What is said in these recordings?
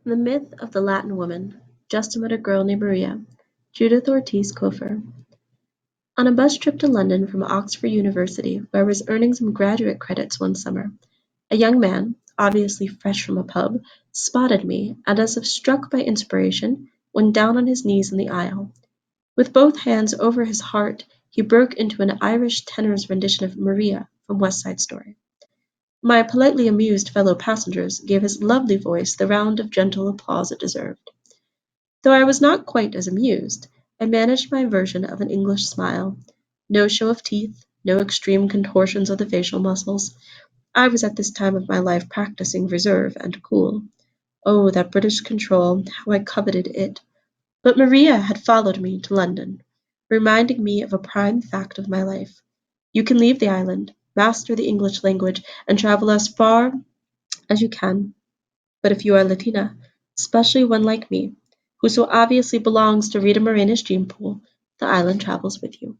The Myth of the Latin Woman, Just Met a Girl Named Maria, Judith Ortiz Cofer. On a bus trip to London from Oxford University, where I was earning some graduate credits one summer, a young man, obviously fresh from a pub, spotted me and, as if struck by inspiration, went down on his knees in the aisle. With both hands over his heart, he broke into an Irish tenor's rendition of Maria from West Side Story. My politely amused fellow passengers gave his lovely voice the round of gentle applause it deserved. Though I was not quite as amused, I managed my version of an English smile. No show of teeth, no extreme contortions of the facial muscles. I was at this time of my life practicing reserve and cool. Oh, that British control, how I coveted it. But Maria had followed me to London, reminding me of a prime fact of my life. You can leave the island, master the English language, and travel as far as you can. But if you are Latina, especially one like me, who so obviously belongs to Rita Moreno's gene pool, the island travels with you.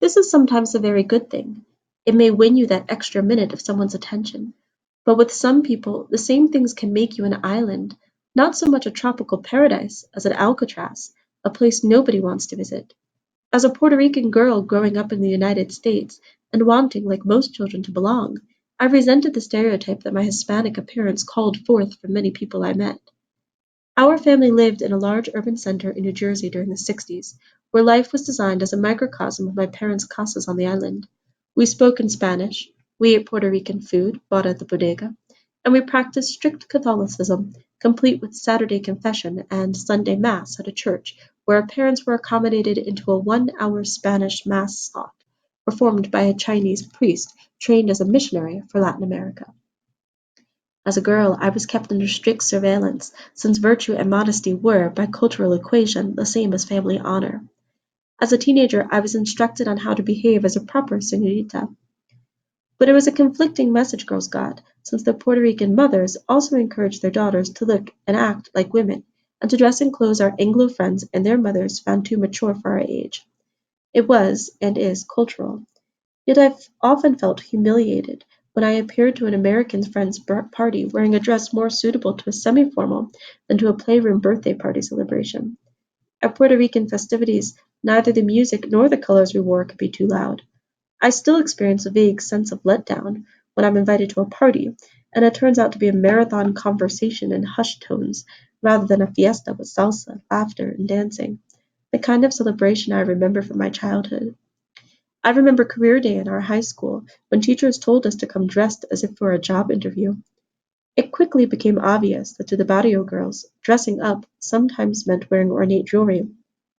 This is sometimes a very good thing. It may win you that extra minute of someone's attention. But with some people, the same things can make you an island, not so much a tropical paradise as an Alcatraz, a place nobody wants to visit. As a Puerto Rican girl growing up in the United States and wanting, like most children, to belong, I resented the stereotype that my Hispanic appearance called forth from many people I met. Our family lived in a large urban center in New Jersey during the 60s, where life was designed as a microcosm of my parents' casas on the island. We spoke in Spanish, we ate Puerto Rican food bought at the bodega, and we practiced strict Catholicism, complete with Saturday confession and Sunday Mass at a church where our parents were accommodated into a 1 hour Spanish Mass slot, performed by a Chinese priest trained as a missionary for Latin America. As a girl, I was kept under strict surveillance, since virtue and modesty were, by cultural equation, the same as family honor. As a teenager, I was instructed on how to behave as a proper señorita. But it was a conflicting message girls got, since their Puerto Rican mothers also encouraged their daughters to look and act like women, and to dress in clothes our Anglo friends and their mothers found too mature for our age. It was, and is, cultural. Yet I've often felt humiliated when I appeared to an American friend's party wearing a dress more suitable to a semi-formal than to a playroom birthday party celebration. At Puerto Rican festivities, neither the music nor the colors we wore could be too loud. I still experience a vague sense of letdown when I'm invited to a party, and it turns out to be a marathon conversation in hushed tones rather than a fiesta with salsa, laughter, and dancing, the kind of celebration I remember from my childhood. I remember career day in our high school when teachers told us to come dressed as if for a job interview. It quickly became obvious that to the barrio girls, dressing up sometimes meant wearing ornate jewelry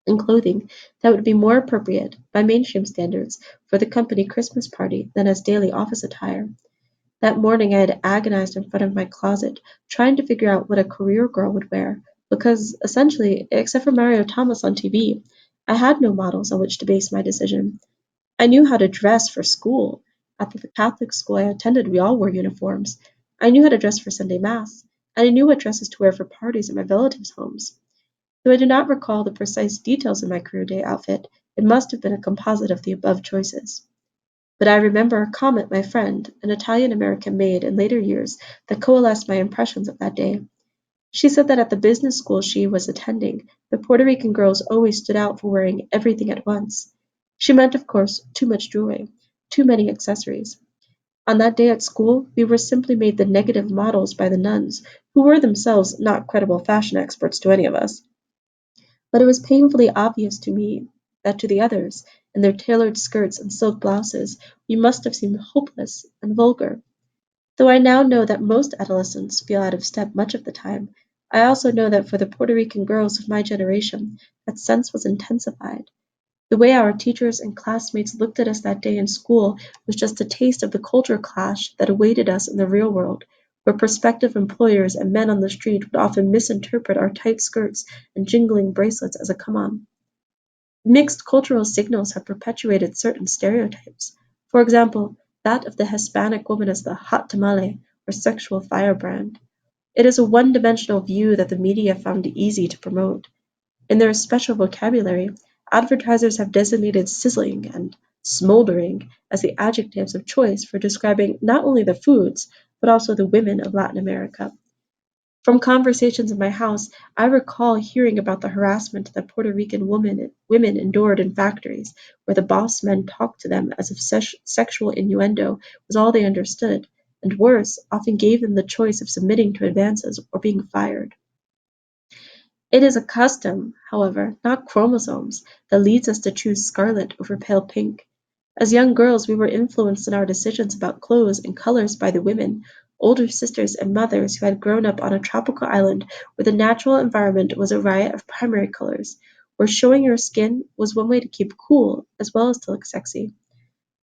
and clothing that would be more appropriate, by mainstream standards, for the company Christmas party than as daily office attire. That morning I had agonized in front of my closet, trying to figure out what a career girl would wear, because, essentially, except for Mario Thomas on TV, I had no models on which to base my decision. I knew how to dress for school. At the Catholic school I attended, we all wore uniforms. I knew how to dress for Sunday Mass, and I knew what dresses to wear for parties at my relatives' homes. Though I do not recall the precise details of my career day outfit, it must have been a composite of the above choices. But I remember a comment my friend, an Italian American, made in later years that coalesced my impressions of that day. She said that at the business school she was attending, the Puerto Rican girls always stood out for wearing everything at once. She meant, of course, too much jewelry, too many accessories. On that day at school, we were simply made the negative models by the nuns, who were themselves not credible fashion experts to any of us. But it was painfully obvious to me that to the others, in their tailored skirts and silk blouses, we must have seemed hopeless and vulgar. Though I now know that most adolescents feel out of step much of the time, I also know that for the Puerto Rican girls of my generation, that sense was intensified. The way our teachers and classmates looked at us that day in school was just a taste of the culture clash that awaited us in the real world, where prospective employers and men on the street would often misinterpret our tight skirts and jingling bracelets as a come on. Mixed cultural signals have perpetuated certain stereotypes. For example, that of the Hispanic woman as the hot tamale or sexual firebrand. It is a one-dimensional view that the media found easy to promote. In their special vocabulary, advertisers have designated sizzling and smoldering as the adjectives of choice for describing not only the foods, but also the women of Latin America. From conversations in my house, I recall hearing about the harassment that Puerto Rican women endured in factories, where the boss men talked to them as if sexual innuendo was all they understood, and worse, often gave them the choice of submitting to advances or being fired. It is a custom, however, not chromosomes, that leads us to choose scarlet over pale pink. As young girls we were influenced in our decisions about clothes and colors by the women, older sisters and mothers who had grown up on a tropical island where the natural environment was a riot of primary colors, where showing your skin was one way to keep cool as well as to look sexy.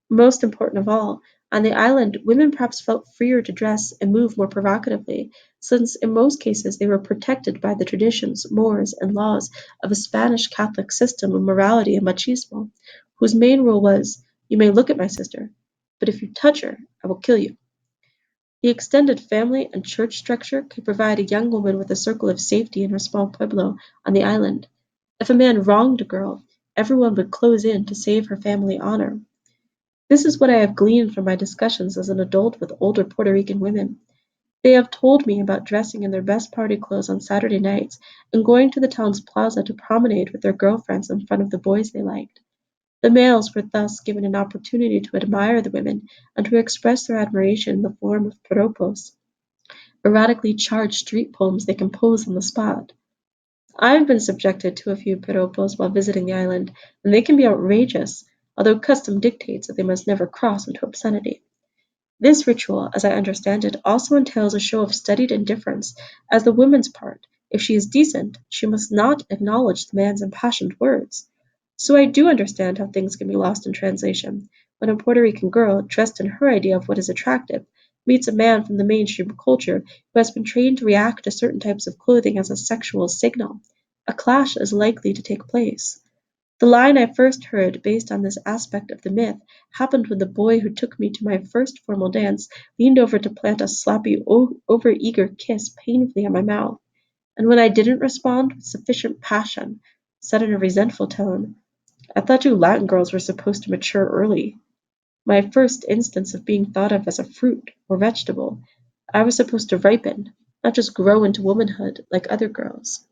Most important of all, on the island women perhaps felt freer to dress and move more provocatively, since in most cases they were protected by the traditions, mores, and laws of a Spanish Catholic system of morality and machismo, whose main rule was, "You may look at my sister, but if you touch her, I will kill you." The extended family and church structure could provide a young woman with a circle of safety in her small pueblo on the island. If a man wronged a girl, everyone would close in to save her family honor. This is what I have gleaned from my discussions as an adult with older Puerto Rican women. They have told me about dressing in their best party clothes on Saturday nights and going to the town's plaza to promenade with their girlfriends in front of the boys they liked. The males were thus given an opportunity to admire the women and to express their admiration in the form of piropos, erotically charged street poems they compose on the spot. I've been subjected to a few piropos while visiting the island, and they can be outrageous, although custom dictates that they must never cross into obscenity. This ritual, as I understand it, also entails a show of studied indifference, as the woman's part, if she is decent, she must not acknowledge the man's impassioned words. So I do understand how things can be lost in translation, when a Puerto Rican girl, dressed in her idea of what is attractive, meets a man from the mainstream culture who has been trained to react to certain types of clothing as a sexual signal. A clash is likely to take place. The line I first heard based on this aspect of the myth happened when the boy who took me to my first formal dance leaned over to plant a sloppy, over-eager kiss painfully on my mouth, and when I didn't respond with sufficient passion, said in a resentful tone, "I thought you Latin girls were supposed to mature early." My first instance of being thought of as a fruit or vegetable. I was supposed to ripen, not just grow into womanhood like other girls.